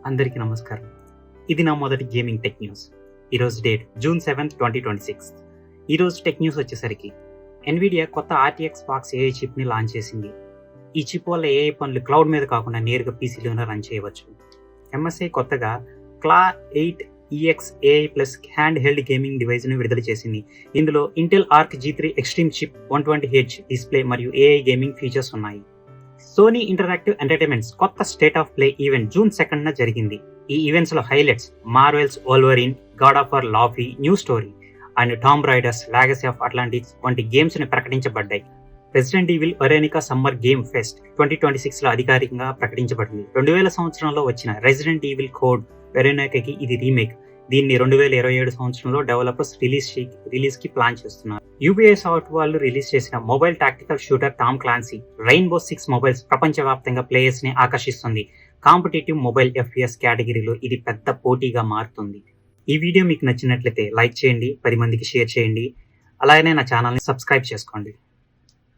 అందరికీ నమస్కారం. ఇది నా మొదటి గేమింగ్ టెక్ న్యూస్. ఈరోజు డేట్ జూన్ 7, 2026. ఈరోజు టెక్ న్యూస్ వచ్చేసరికి ఎన్విడియా కొత్త RTX బాక్స్ AI చిప్ని లాంచ్ చేసింది. ఈ చిప్ వల్ల AI పనులు క్లౌడ్ మీద కాకుండా నేరుగా పీసీలోనే రన్ చేయవచ్చు. MSI కొత్తగా క్లా 8 EX AI plus handheld gaming డివైస్ను విడుదల చేసింది. ఇందులో Intel Arc G3 extreme chip, 120Hz display మరియు AI గేమింగ్ ఫీచర్స్ ఉన్నాయి. సోనీ ఇంటరాక్టివ్ ఎంటర్టైన్మెంట్స్ కొత్త State of Play event June 2న జరిగింది. ఈ ఈవెంట్స్ లో highlights Marvel's Wolverine, God of War లాఫీ, new story and Tomb Raider's Legacy of Atlantis వంటి games ని ప్రకటించబడ్డాయి. Resident Evil Veronica Summer Game Fest 2026 లో అధికారికంగా ప్రకటించబడింది. 2000 సంవత్సరంలో వచ్చిన రెసిడెంట్ ఈవిల్ కోడ్ వెరోనికాకి ఇది రీమేక్. దీన్ని 2027 సంవత్సరంలో డెవలపర్స్ రిలీజ్ కి ప్లాన్ చేస్తున్నారు. యూబీఐ సాఫ్ట్ వాళ్ళు రిలీజ్ చేసిన mobile tactical shooter Tom Clancy Rainbow 6 mobiles ప్రపంచవ్యాప్తంగా ప్లేయర్స్ ని ఆకర్షిస్తుంది. కాంపిటేటివ్ మొబైల్ FPS కేటగిరీలో ఇది పెద్ద పోటీగా మారుతుంది. ఈ వీడియో మీకు నచ్చినట్లయితే లైక్ చేయండి, 10 మందికి షేర్ చేయండి. అలాగనే నా ఛానల్ని సబ్స్క్రైబ్ చేసుకోండి.